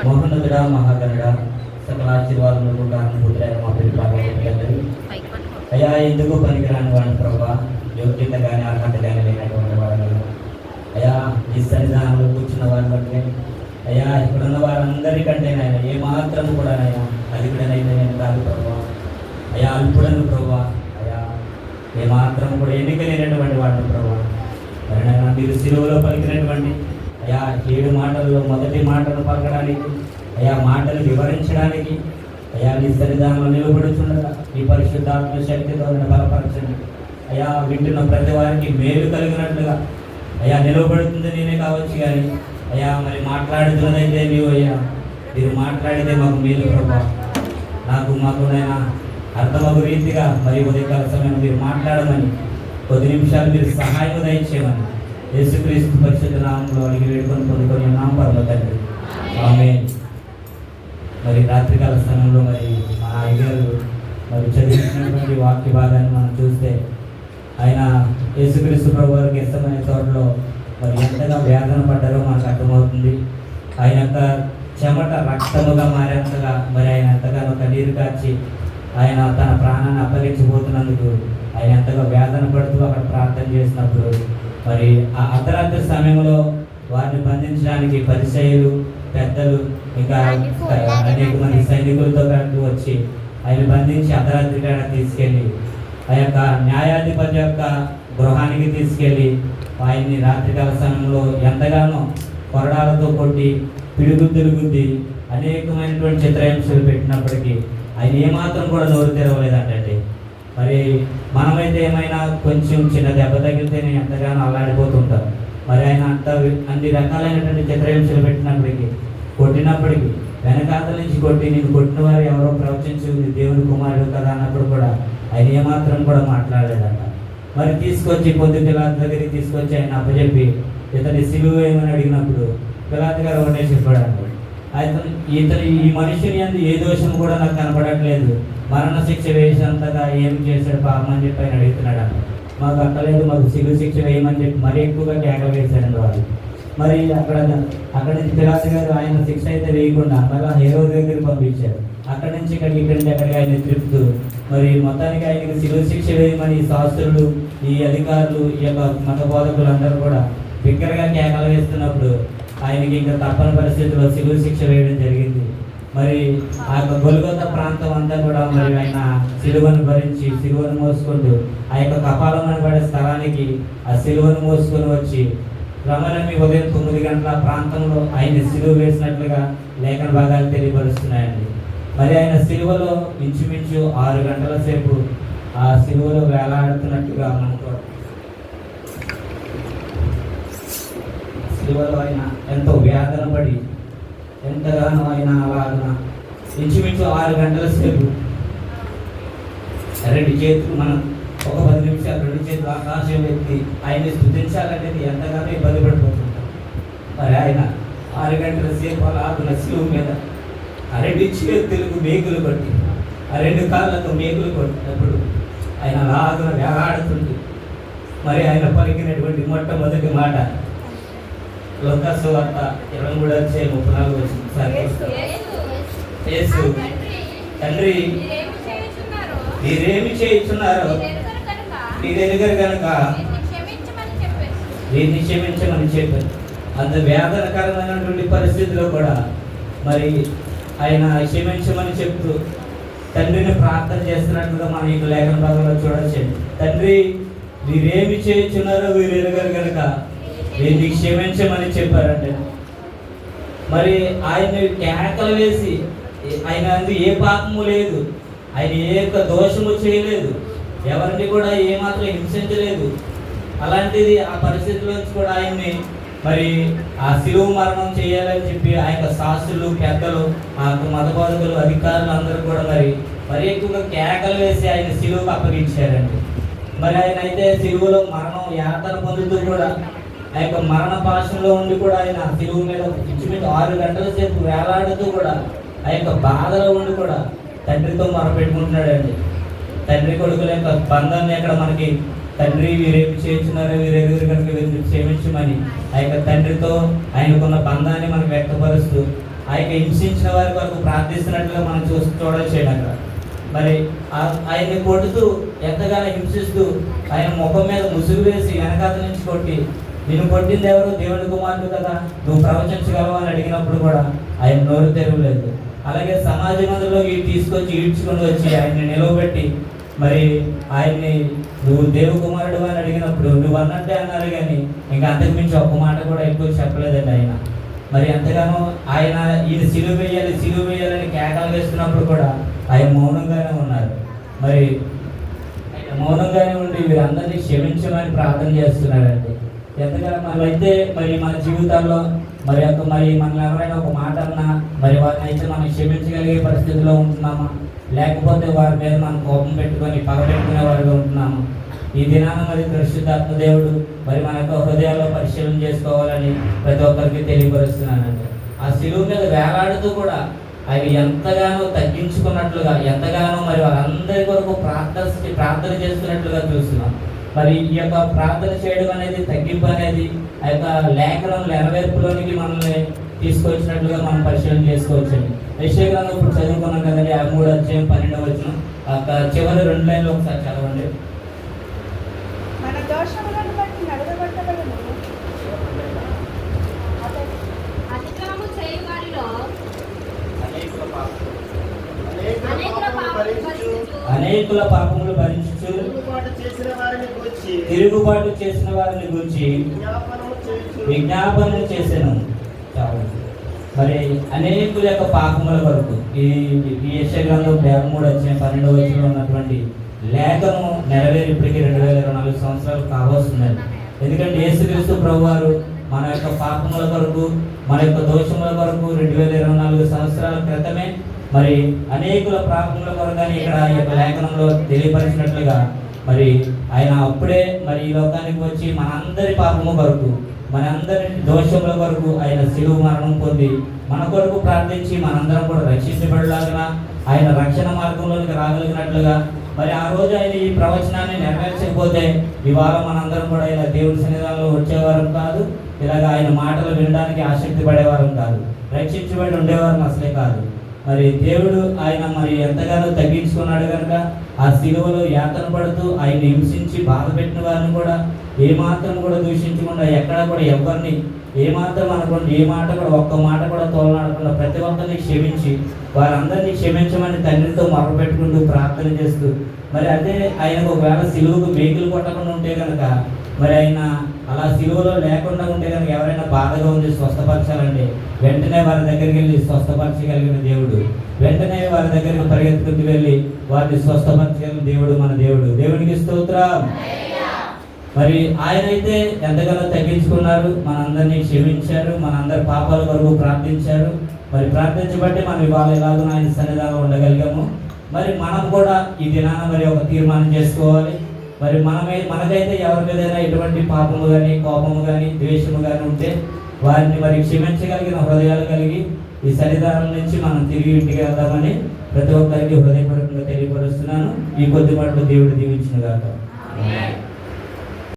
మోహనుడ మహాగణుడ సకల ఆశీర్వాదములకు కారణభూతులైన మా పిల్లలు అయ్యా ఎందుకు పనికిరాని వాడిని ప్రభావ యోగ్యత కానీ అర్హత కానీ లేనటువంటి వాడిని అయ్యా ఈ సన్నిధానంలో కూర్చున్న వారిని బట్టి అయ్యా ఇక్కడున్న వారందరికంటే నాయన ఏమాత్రం కూడా నాయన అధికుడనైతే నేను కాదు ప్రభావ అయ్యా అల్పుడను ప్రభావ అయ్యా ఏమాత్రం కూడా ఎన్నిక లేనటువంటి వాడిని ప్రభావ మరి నాయన మీరు సిలువలో పలికినటువంటి అయ్యా 7 మాటల్లో మొదటి మాటను పలకడానికి అయ్యా మాటలు వివరించడానికి అయ్యా నీ సన్నిధానంలో నిలబడుచుండగా ఈ పరిశుద్ధాత్మ శక్తితో బలపరచండి అయ్యా వింటున్న ప్రతి వారికి మేలు కలిగినట్లుగా అయ్యా నిలబడుతుంది నేనే కావచ్చు కానీ అయ్యా మరి మాట్లాడుతున్నదైతే నీవు అయ్యా మీరు మాట్లాడితే మాకు మేలు ప్రభావ మాకునైనా అర్థమగు రీతిగా మరి ఉదయకాల సమయం మీరు మాట్లాడమని కొద్ది నిమిషాలు మీరు సహాయం దయచేయమని యేసుక్రీస్తు పరిశుద్ధ నామంలో అడిగి వేడుకొని పొందుకొని నామ పరమ తండ్రి ఆమేన్. మరి రాత్రికాల సమయంలో మరి మా అయ్యగారు మరి చదివించినటువంటి వాక్య భాగాన్ని మనం చూస్తే ఆయన యేసుక్రీస్తు ప్రభు వారికి ఇష్టమైన తోటలో మరి ఎంతగా వేదన పడ్డారో మనకు అర్థమవుతుంది. ఆయన యొక్క చెమట రక్తముగా మారేంతగా మరి ఆయన ఎంతగానో కన్నీరు కార్చి ఆయన తన ప్రాణాన్ని అప్పగించిపోతున్నందుకు ఆయన ఎంతగా వేదన పడుతూ అక్కడ ప్రార్థన చేసినప్పుడు మరి ఆ అర్ధరాత్రి సమయంలో వారిని బంధించడానికి పరిసయ్యులు పెద్దలు ఇంకా అనేక మంది సైనికులతో పాటు వచ్చి ఆయన బంధించి అర్ధరాత్రి కాడ తీసుకెళ్ళి ఆ యొక్క న్యాయాధిపతి యొక్క గృహానికి తీసుకెళ్ళి ఆయన్ని రాత్రికాల సమయంలో ఎంతగానో కొరడాలతో కొట్టి పిడుగుద్దులు గుద్ది అనేకమైనటువంటి చిత్రహింసలు పెట్టినప్పటికీ ఆయన ఏమాత్రం కూడా నోరు తెరవలేదంటండి. మరి మనమైతే ఏమైనా కొంచెం చిన్న దెబ్బ తగిలితేనే ఎంతగానో అల్లాడిపోతుంటాం. మరి ఆయన అన్ని రకాలైనటువంటి చిత్రహింసలు పెట్టినప్పటికీ కొట్టినప్పటికీ వెనకాతల నుంచి కొట్టి నేను కొట్టిన వారు ఎవరో ప్రవచించు దేవుని కుమారుడు కదా అన్నప్పుడు కూడా ఆయన ఏమాత్రం కూడా మాట్లాడలేదంట. మరి తీసుకొచ్చి పొద్దు పిలాతు దగ్గరికి తీసుకొచ్చి ఆయన అప్పచెప్పి ఇతని సిలువ వేయమని అడిగినప్పుడు పిలాతు గారు ఒకటే చెప్పాడు, ఇతను ఈ మనిషిని అందు ఏ దోషం కూడా నాకు కనపడట్లేదు, మరణ శిక్ష వేసినంతగా ఏం చేశాడు పాపం అని చెప్పి ఆయన అడుగుతున్నాడు అన్న. మాకు అక్కలేదు, మాకు సిలువ శిక్ష వేయమని చెప్పి మరీ ఎక్కువగా కేకలు వేశారండి వాళ్ళు. మరి అక్కడ నుంచి పిలాతు గారు ఆయన శిక్ష అయితే వేయకుండా మళ్ళీ హేరోదు దగ్గరికి పంపించారు. అక్కడి నుంచి ఇక్కడి నుంచి అక్కడికి ఆయన తిప్పుతూ మరి మొత్తానికి ఆయనకి సిలువ శిక్ష వేయమని శాస్త్రులు ఈ అధికారులు ఈ యొక్క మత బోధకులు అందరూ కూడా బిగ్గరగా కేకలు వేస్తున్నప్పుడు ఆయనకి ఇంకా తప్పని పరిస్థితుల్లో సిలువ శిక్ష వేయడం జరిగింది. మరి ఆ యొక్క గొల్గొతా ప్రాంతం అంతా కూడా మరి ఆయన సిలువను భరించి సిలువను మోసుకుంటూ ఆ యొక్క కపాలం అనబడే స్థలానికి ఆ సిలువను మోసుకొని వచ్చి రమణమి ఉదయం 9 గంటల ప్రాంతంలో ఆయన సిలువ వేసినట్లుగా లేఖన భాగాలు తెలియపరుస్తున్నాయండి. మరి ఆయన సిలువలో ఇంచుమించు 6 గంటల సేపు ఆ సిలువలో వేలాడుతున్నట్టుగా మనకు సిలువలో ఆయన ఎంతో వేదన పడి ఎంతగానో ఆయన అలాగ ఇంచుమించు 6 గంటల సేపు 2 చేతులు మనం ఒక 10 నిమిషాలు 2 చేతులు ఆకాశం ఎత్తి ఆయన్ని స్తుతించాలనేది ఎంతగానో ఇబ్బంది పడిపోతుంటాం. మరి ఆయన 6 గంటల సేపు అలాగున్న సిలువ మీద ఆ 2 చేతులకు మేకులు కొట్టి ఆ 2 కాళ్ళతో మేకులు కొట్టినప్పుడు ఆయన అలాగున వేలాడుతుంది. మరి ఆయన పలికినటువంటి మొట్టమొదటి మాట లూకా సువార్త 23:34 యేసు తండ్రి మీరేమి చేయుచున్నారో మీరు ఎరుగరు కనుక వీరిని క్షమించమని చెప్పారు. అంత వేదనకరమైనటువంటి పరిస్థితిలో కూడా మరి ఆయన క్షమించమని చెప్తూ తండ్రిని ప్రార్థన చేస్తున్నట్టుగా మన ఈ లేఖన భాగంలో చూడొచ్చండి. తండ్రి వీరేమి చేయుచున్నారో వీరు ఎరుగరు కనుక వీరిని క్షమించమని చెప్పారంటే మరి ఆయన కేకలు వేసి ఆయన ఏ పాపము లేదు, ఆయన ఏ యొక్క దోషము చేయలేదు, ఎవరిని కూడా ఏమాత్రం హింసించలేదు. అలాంటిది ఆ పరిస్థితిలోంచి కూడా ఆయన్ని మరి ఆ శిలువ మరణం చేయాలని చెప్పి ఆ యొక్క శాస్త్రులు పెద్దలు ఆ మత బోధకులు అధికారులు అందరూ కూడా మరి ఎక్కువగా కేకలు వేసి ఆయన శిలువకు అప్పగించారండి. మరి ఆయన అయితే శిలువలో మరణం యాతన పొందుతూ కూడా ఆ యొక్క మరణ పాశంలో ఉండి కూడా ఆయన శిలువ మీద ఇంచుమించు 6 గంటల సేపు వేలాడుతూ కూడా ఆ యొక్క బాధలో ఉండి కూడా తండ్రితో మొరపెట్టుకుంటున్నాడండి. తండ్రి కొడుకుల యొక్క బంధాన్ని అక్కడ మనకి తండ్రి వీరేమి చేయించున్నారో వీరెవరు కనుక వీరిని క్షమించమని ఆ యొక్క తండ్రితో ఆయనకున్న బంధాన్ని మనకు వ్యక్తపరుస్తూ ఆ యొక్క హింసించిన వారి వరకు ప్రార్థిస్తున్నట్లుగా మనం చూడొచ్చు అక్కడ. మరి ఆయన్ని కొడుతూ ఎంతగానో హింసిస్తూ ఆయన ముఖం మీద ముసుగు వేసి వెనకాత నుంచి కొట్టి, నిన్ను కొట్టింది ఎవరు? దేవుడి కుమారుడు కదా, నువ్వు ప్రవచించగలవా అని అడిగినప్పుడు కూడా ఆయన నోరు తెరవలేదు. అలాగే సమాజ మందులోకి తీసుకొచ్చి ఈడ్చుకొని వచ్చి ఆయన్ని నిలవబెట్టి మరి ఆయన్ని నువ్వు దేవు కుమారుడు అని అడిగినప్పుడు నువ్వు అన్నట్టే అన్నారు, కానీ ఇంకా అంతకుమించి ఒక్క మాట కూడా ఎక్కువ చెప్పలేదండి ఆయన. మరి ఎంతగానో ఆయన ఈయన సిలువ వేయాలని కేకలు వేస్తున్నప్పుడు కూడా ఆయన మౌనంగానే ఉన్నారు. మరి ఆయన మౌనంగానే ఉండి వీరందరినీ క్షమించమని ప్రార్థన చేస్తున్నారండి. ఎంతగానో మనమైతే మరి మన జీవితాల్లో మరి మనల్ని ఎవరైనా ఒక మాట అన్నా మరి వారిని అయితే మనం క్షమించగలిగే పరిస్థితిలో ఉంటున్నామా, లేకపోతే వారి మీద మనం కోపం పెట్టుకొని పగ పెట్టుకునే వారిగా ఉంటున్నాము? ఈ దినాన మరి పరిశుద్ధాత్మ దేవుడు మరి మన యొక్క హృదయాల్లో పరిశీలన చేసుకోవాలని ప్రతి ఒక్కరికి తెలియపరుస్తున్నానండి. ఆ శిలువ మీద వేలాడుతూ కూడా ఆయన ఎంతగానో తగ్గించుకున్నట్లుగా, ఎంతగానో మరి వారందరి కొరకు ప్రార్థన చేస్తున్నట్లుగా చూస్తున్నాం. మరి ఈ యొక్క ప్రార్థన చేయడం అనేది, తగ్గింపు అనేది ఆ యొక్క లేఖనం నెరవేర్పులోనికి మనల్ని తీసుకొచ్చినట్లుగా మనం పరిశీలన చేసుకోవచ్చండి. యెషయా గ్రంథం ఇప్పుడు చదువుకున్నాం కదండి, 3:12 చివరి 2 లైన్లు ఒకసారి చదవండి. మన దోషములను బట్టి నడవబట్టబడును, అతిక్రమము చేయు వారిలో అనేకుల పాపములు భరించుచు తిరుగుబాటు చేసిన వారిని గూర్చి విజ్ఞాపనము చేసాను. మరి అనేకుల యొక్క పాపముల కొరకు ఈ యెషయా గ్రంథం 3:12 ఉన్నటువంటి లేఖను నెరవేరి ఇప్పటికీ 2024 సంవత్సరాలు కావస్తుందండి. ఎందుకంటే యేసుక్రీస్తు ప్రభువారు మన యొక్క పాపముల కొరకు, మన యొక్క దోషముల కొరకు 2024 సంవత్సరాల క్రితమే మరి అనేకుల పాపముల కొరకు అని ఇక్కడ ఈ యొక్క లేఖనంలో తెలియపరిచినట్లుగా మరి ఆయన అప్పుడే మరి ఈ లోకానికి వచ్చి మనందరి పాపము కొరకు, మనందరి దోషముల కొరకు ఆయన శిలువ మరణం పొంది మన కొరకు ప్రార్థించి మనందరం కూడా రక్షించబడలాగా, ఆయన రక్షణ మార్గంలోకి రాగలిగినట్లుగా, మరి ఆ రోజు ఆయన ఈ ప్రవచనాన్ని నెరవేర్చకపోతే ఇవాళ మనందరం కూడా ఇలా దేవుడి సన్నిధానంలో వచ్చేవారం కాదు, ఇలాగ ఆయన మాటలు వినడానికి ఆసక్తి పడేవారం కాదు, రక్షించబడి ఉండేవారం అసలే కాదు. మరి దేవుడు ఆయన మరి ఎంతగానో తగ్గించుకున్నాడు కనుక ఆ శిలువలో యాతన పడుతూ ఆయన హింసించి బాధ పెట్టిన వారిని కూడా ఏమాత్రం కూడా దూషించకుండా, ఎక్కడ కూడా ఎవరిని ఏమాత్రం అనుకోండి, ఏ మాట కూడా ఒక్క మాట కూడా తోలనాడకుండా ప్రతి ఒక్కరిని క్షమించి వారందరినీ క్షమించమని తండ్రితో మొరపెట్టుకుంటూ ప్రార్థన చేస్తూ, మరి అదే ఆయనకు ఒకవేళ సిలువకు మేకులు కొట్టకుండా ఉంటే కనుక, మరి ఆయన అలా సిలువలో లేకుండా ఉంటే కనుక ఎవరైనా బాధగా ఉంది స్వస్థపరచాలంటే వెంటనే వారి దగ్గరికి వెళ్ళి స్వస్థపరచగలిగిన దేవుడు, వెంటనే వారి దగ్గరికి పరిగెత్తుకుంటూ వెళ్ళి వారిని స్వస్థపరచగలిగిన దేవుడు మన దేవుడు. దేవునికి స్తోత్రం. మరి ఆయన అయితే ఎంతగానో తగ్గించుకున్నారు, మనందరినీ క్షమించారు, మనందరి పాపాల కొరకు ప్రార్థించారు. మరి ప్రార్థించబట్టి మనం ఇవాళ ఎలాగో ఆయన సన్నిధానంలో ఉండగలిగాము. మరి మనం కూడా ఈ దినాన మరి ఒక తీర్మానం చేసుకోవాలి. మరి మనకైతే ఎవరి మీదైనా ఎటువంటి పాపము కానీ, కోపము కానీ, ద్వేషము కానీ ఉంటే వారిని మరి క్షమించగలిగిన హృదయాలు కలిగి ఈ సన్నిధానం నుంచి మనం తిరిగి ఇంటికి వెళ్దామని ప్రతి ఒక్కరికి హృదయపూర్వకంగా తెలియపరుస్తున్నాను. ఈ కొద్ది మాటలు దేవుడు దీవించును గాక.